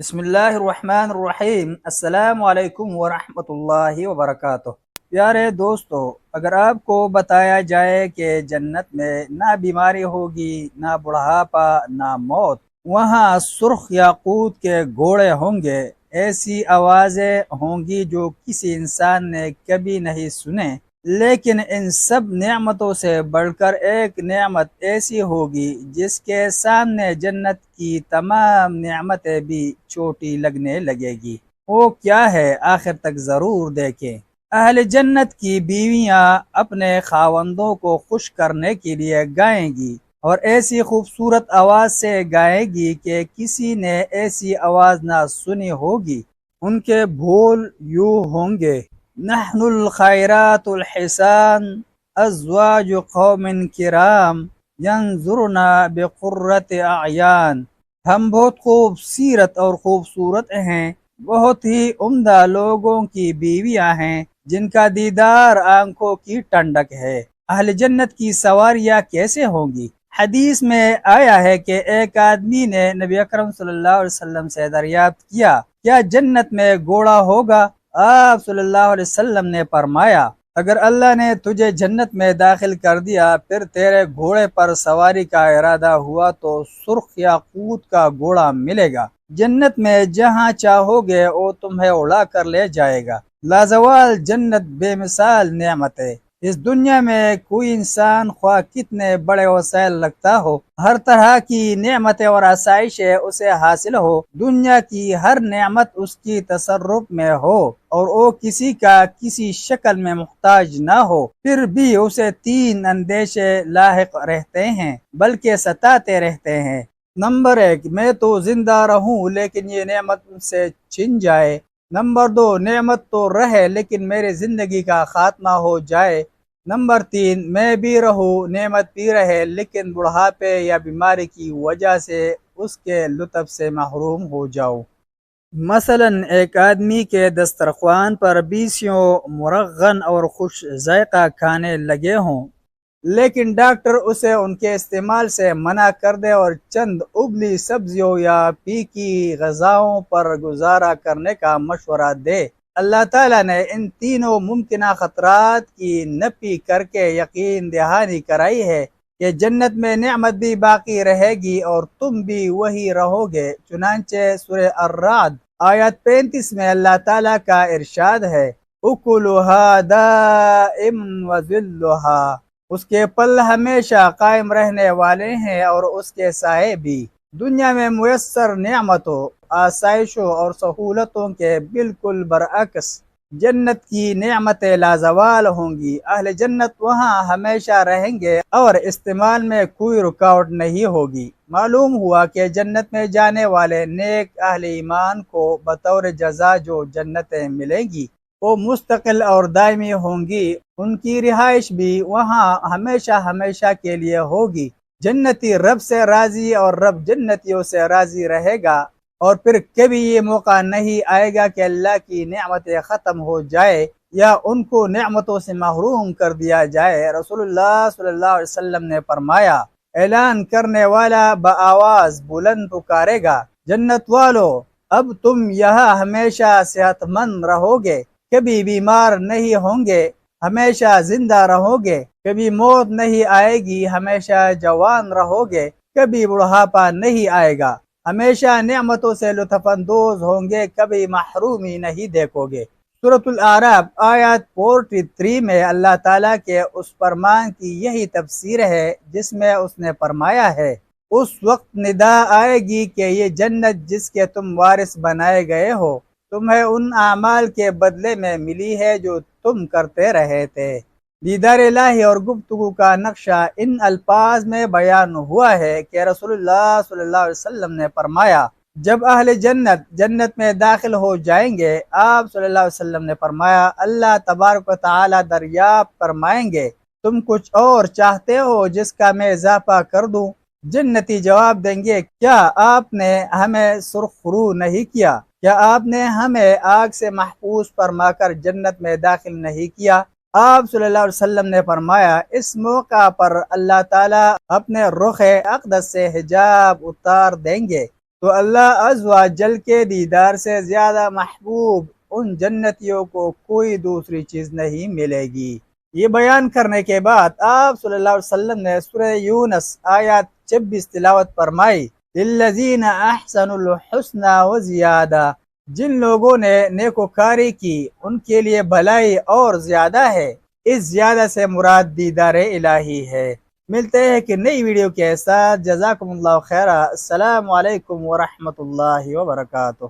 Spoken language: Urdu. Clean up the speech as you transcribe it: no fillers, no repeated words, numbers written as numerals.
بسم اللہ الرحمن الرحیم۔ السلام علیکم ورحمۃ اللہ وبرکاتہ۔ پیارے دوستو، اگر آپ کو بتایا جائے کہ جنت میں نہ بیماری ہوگی، نہ بڑھاپا، نہ موت، وہاں سرخ یاقوت کے گھوڑے ہوں گے، ایسی آوازیں ہوں گی جو کسی انسان نے کبھی نہیں سنے، لیکن ان سب نعمتوں سے بڑھ کر ایک نعمت ایسی ہوگی جس کے سامنے جنت کی تمام نعمتیں بھی چھوٹی لگنے لگے گی۔ وہ کیا ہے؟ آخر تک ضرور دیکھیں۔ اہل جنت کی بیویاں اپنے خاوندوں کو خوش کرنے کے لیے گائیں گی، اور ایسی خوبصورت آواز سے گائیں گی کہ کسی نے ایسی آواز نہ سنی ہوگی۔ ان کے بول یوں ہوں گے: نحن الخیرات الحسان، ازواج قوم کرام، ینظرنا بقرۃ اعیان۔ ہم بہت خوبصورت اور خوبصورت ہیں، بہت ہی عمدہ لوگوں کی بیویاں ہیں جن کا دیدار آنکھوں کی ٹھنڈک ہے۔ اہل جنت کی سواریاں کیسے ہوں گی؟ حدیث میں آیا ہے کہ ایک آدمی نے نبی اکرم صلی اللہ علیہ وسلم سے دریافت کیا جنت میں گھوڑا ہوگا؟ آپ صلی اللہ علیہ وسلم نے فرمایا، اگر اللہ نے تجھے جنت میں داخل کر دیا، پھر تیرے گھوڑے پر سواری کا ارادہ ہوا تو سرخ یاقوت کا گھوڑا ملے گا۔ جنت میں جہاں چاہو گے وہ تمہیں اڑا کر لے جائے گا۔ لازوال جنت بے مثال نعمت ہے۔ اس دنیا میں کوئی انسان خواہ کتنے بڑے وسائل رکھتا ہو، ہر طرح کی نعمتیں اور آسائشیں اسے حاصل ہو، دنیا کی ہر نعمت اس کی تصرف میں ہو اور وہ کسی کا کسی شکل میں محتاج نہ ہو، پھر بھی اسے تین اندیشے لاحق رہتے ہیں بلکہ ستاتے رہتے ہیں۔ نمبر 1، میں تو زندہ رہوں لیکن یہ نعمت مجھ سے چھن جائے۔ نمبر 2، نعمت تو رہے لیکن میری زندگی کا خاتمہ ہو جائے۔ نمبر 3، میں بھی رہوں، نعمت بھی رہے لیکن بڑھاپے یا بیماری کی وجہ سے اس کے لطف سے محروم ہو جاؤں۔ مثلا ایک آدمی کے دسترخوان پر بیسیوں مرغن اور خوش ذائقہ کھانے لگے ہوں، لیکن ڈاکٹر اسے ان کے استعمال سے منع کر دے اور چند ابلی سبزیوں یا پھیکی غذاؤں پر گزارا کرنے کا مشورہ دے۔ اللہ تعالیٰ نے ان تینوں ممکنہ خطرات کی نفی کر کے یقین دہانی کرائی ہے کہ جنت میں نعمت بھی باقی رہے گی اور تم بھی وہی رہو گے۔ چنانچہ سورہ الرعد آیت 35 میں اللہ تعالیٰ کا ارشاد ہے: اکلھا دائم وذلھا، اس کے پل ہمیشہ قائم رہنے والے ہیں اور اس کے سائے بھی۔ دنیا میں میسر نعمتوں، آسائشوں اور سہولتوں کے بالکل برعکس جنت کی نعمتیں لازوال ہوں گی۔ اہل جنت وہاں ہمیشہ رہیں گے اور استعمال میں کوئی رکاوٹ نہیں ہوگی۔ معلوم ہوا کہ جنت میں جانے والے نیک اہل ایمان کو بطور جزا جو جنتیں ملیں گی وہ مستقل اور دائمی ہوں گی، ان کی رہائش بھی وہاں ہمیشہ ہمیشہ کے لیے ہوگی۔ جنتی رب سے راضی اور رب جنتیوں سے راضی رہے گا، اور پھر کبھی یہ موقع نہیں آئے گا کہ اللہ کی نعمتیں ختم ہو جائے یا ان کو نعمتوں سے محروم کر دیا جائے۔ رسول اللہ صلی اللہ علیہ وسلم نے فرمایا، اعلان کرنے والا بآواز بلند پکارے گا، جنت والو، اب تم یہاں ہمیشہ صحت مند رہو گے، کبھی بیمار نہیں ہوں گے، ہمیشہ زندہ رہو گے، کبھی موت نہیں آئے گی، ہمیشہ جوان رہو گے، کبھی بڑھاپا نہیں آئے گا، ہمیشہ نعمتوں سے لطف اندوز ہوں گے، کبھی محرومی نہیں دیکھو گے۔ سورۃ الاعراف آیت 43 میں اللہ تعالیٰ کے اس فرمان کی یہی تفسیر ہے جس میں اس نے فرمایا ہے، اس وقت ندا آئے گی کہ یہ جنت جس کے تم وارث بنائے گئے ہو، تمہیں ان اعمال کے بدلے میں ملی ہے جو تم کرتے رہے تھے۔ دیدار الہی اور گفتگو کا نقشہ ان الفاظ میں بیان ہوا ہے کہ رسول اللہ صلی اللہ علیہ وسلم نے فرمایا، جب اہل جنت جنت میں داخل ہو جائیں گے، آپ صلی اللہ علیہ وسلم نے فرمایا، اللہ تبارک و تعالی دریافت فرمائیں گے، تم کچھ اور چاہتے ہو جس کا میں اضافہ کر دوں؟ جنتی جواب دیں گے، کیا آپ نے ہمیں سرخ رو نہیں کیا؟ کیا آپ نے ہمیں آگ سے محفوظ فرما کر جنت میں داخل نہیں کیا؟ آپ صلی اللہ علیہ وسلم نے فرمایا، اس موقع پر اللہ تعالیٰ اپنے رخ اقدس سے حجاب اتار دیں گے تو اللہ عز و جل کے دیدار سے زیادہ محبوب ان جنتیوں کو کوئی دوسری چیز نہیں ملے گی۔ یہ بیان کرنے کے بعد آپ صلی اللہ علیہ وسلم نے سورہ یونس آیات 26 تلاوت فرمائی، للذین احسنوا الحسنى وزیادہ، جن لوگوں نے نیکوکاری کی ان کے لیے بھلائی اور زیادہ ہے۔ اس زیادہ سے مراد دیدار الہی ہے۔ ملتے ہیں کہ نئی ویڈیو کے ساتھ۔ جزاکم اللہ خیرہ۔ السلام علیکم ورحمۃ اللہ وبرکاتہ۔